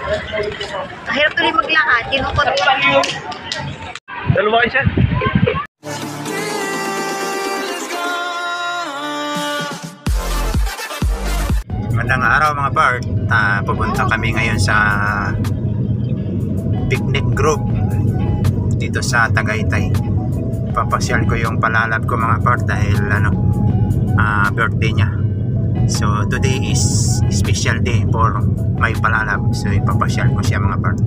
Mahirap tuloy maglakad. Tinukot. Dalawa siya. Magandang araw mga part. Pupunta kami ngayon sa picnic group dito sa Tagaytay. Papasyal ko yung palalab ko mga part dahil birthday niya. So today is special day for my palalab. So ipapasyal ko siya mga part.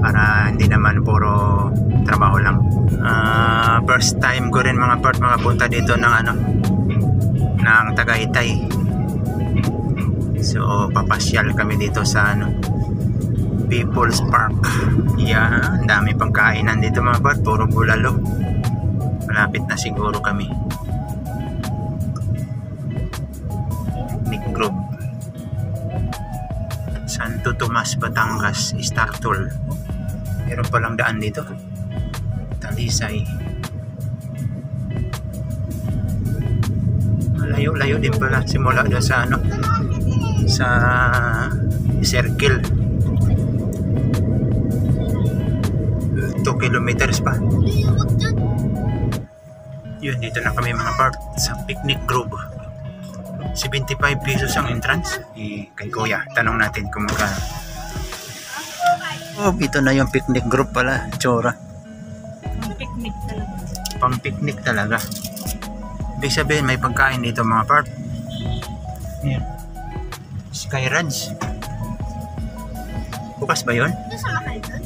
Para hindi naman puro trabaho lang. First time ko rin mga part makapunta dito ng ng Tagaytay. So papasyal kami dito sa People's Park. Yan, dami pagkainan dito mga part, puro bulalo. Malapit na siguro kami. Picnic group. Santo Tomas, Batangas, Startol. Meron palang daan dito. Talisay. Malayo-layo din pala simula doon sa sa circle. 2 kilometers pa. Yun, dito na kami mga part sa picnic group. 75 pesos ang entrance. Kay Kuya, tanong natin kung magkano. Oh, ito na yung picnic group pala, tsura. Picnic talaga. Pang picnic talaga. Ibig sabihin may pagkain dito mga part. Yan. Sky Ranch. Bukas ba yun? Sama kayo doon?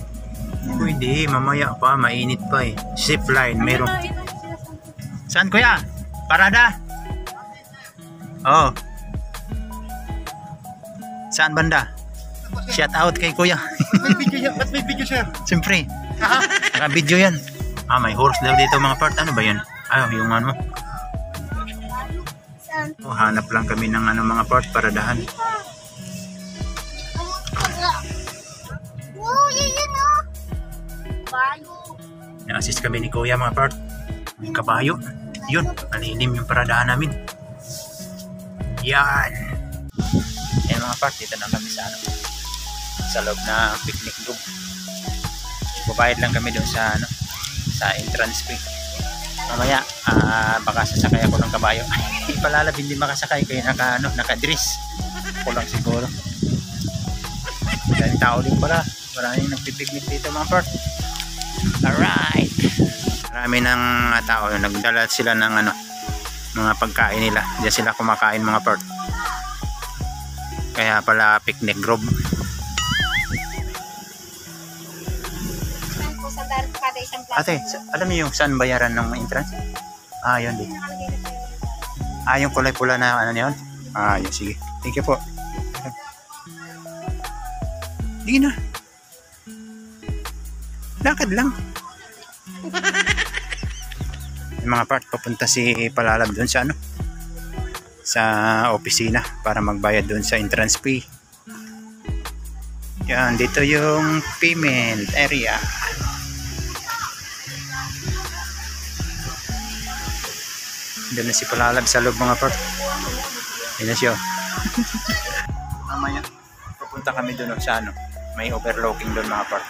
Pwede, mamaya pa, mainit pa eh. Zipline, meron. Saan kuya? Parada? Oh. Saan banda? Shout out kay kuya. May video yan, ba't may video sir? Siyempre. Naka-video yan. May horse daw dito mga part. Ano ba yun? Yung hanap lang kami ng mga part para dahan. Na-assist kami ni kuya mga part. May kabayo. Yun, malilim yung paradahan namin. Yan. Mga part, dito na kami sa loob na picnic group. Babayad lang kami doon sa sa entrance fee. Mamaya baka sasakay ako ng kabayo. Ay, palalab hindi makasakay kaya naka-dress. Ako lang siguro. Maraming tao din pala. Maraming nagpipiknik dito mga part. Alright. Marami ng tao. Nagdala sila ng mga pagkain nila. Diyan sila kumakain mga part. Kaya pala picnic group. Ate, alam niyo yung saan bayaran ng entrance? Yun din. Yung kulay pula na yun? Yun, sige. Thank you po. Di na. Lakad lang. Yung mga part, papunta si Palalab doon sa sa opisina para magbayad doon sa entrance fee. Yan, dito yung payment area. Doon na si Palalab sa loob mga part. Yan na siya. Mamaya, pupunta kami doon sa may overlooking doon mga part.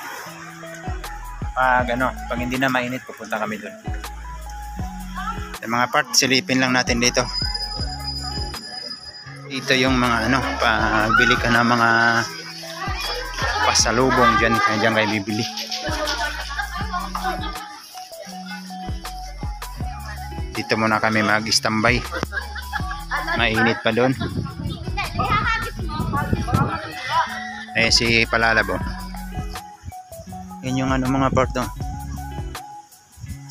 Pag hindi na mainit, pupunta kami doon. Yung mga part, silipin lang natin dito. Ito yung mga pagbili ka ng mga pasalubong dyan kayo bibili. Dito muna kami mag-standby. Mainit pa doon. Si Palalab. Yan yung mga part doon.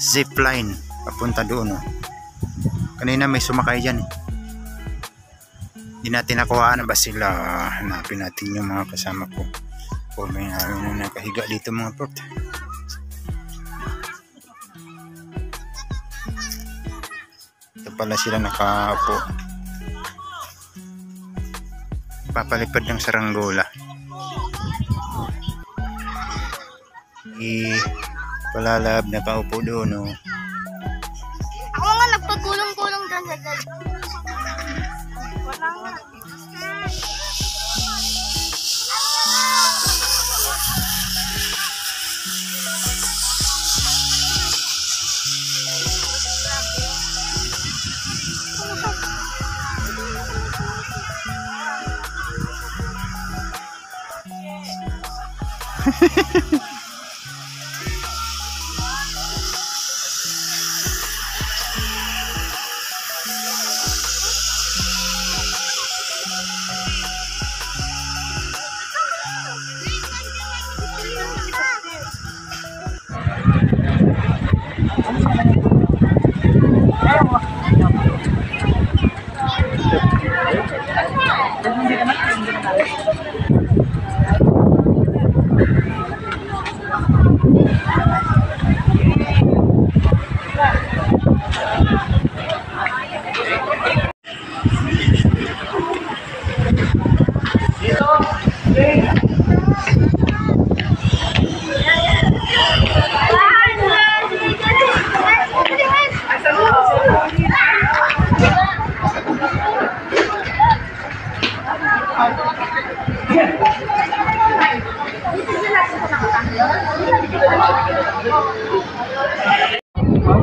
Zipline papunta doon. Kanina may sumakay dyan. Hindi natin nakuha ba sila. Hanapin natin yung mga kasama ko. Kung may nakahiga dito mga part. Ito pala sila nakaupo. Papalipad ng saranggola. Palalab nakaupo doon. Ako nga nagpagulong-gulong dyan sa dad. Wala nga.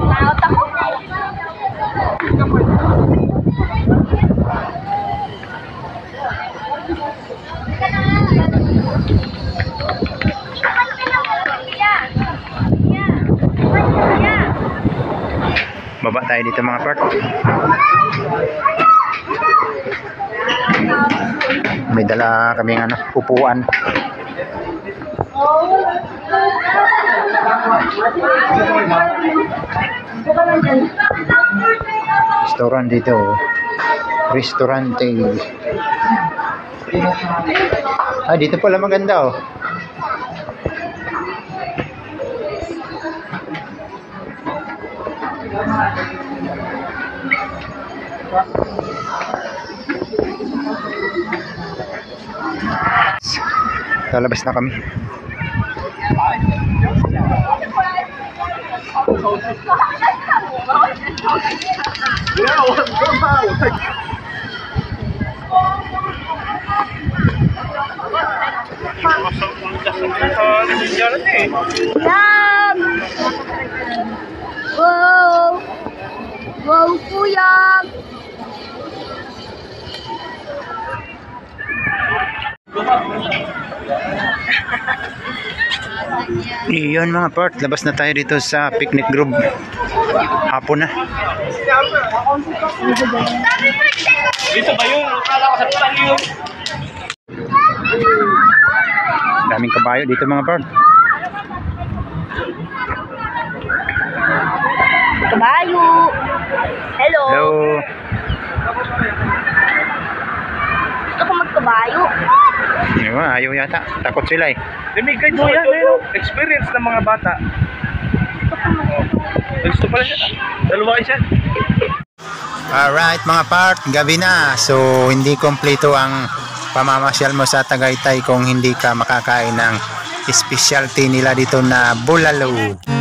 Naot ako. Baba tayo dito mga part. May dala kaming upuan. Restaurant dito. Restaurante. Dito pala maganda Lalabas na kami. Wow! Wow, kuya! Iyon mga part, labas na tayo dito sa picnic group. Hapon na. Dito ba yun? Akala ko sa putan yun. Daming kabayo dito mga part. Kabayo! Hello! Hello. Gusto ko magkabayo. Ayaw yata. Takot sila eh. Limigay mo yan experience ng mga bata. Gusto pala siya. Dalawa kayo siya. Alright mga part, gabi na. So hindi kompleto ang pamamasyal mo sa Tagaytay kung hindi ka makakain ng specialty nila dito na bulalo.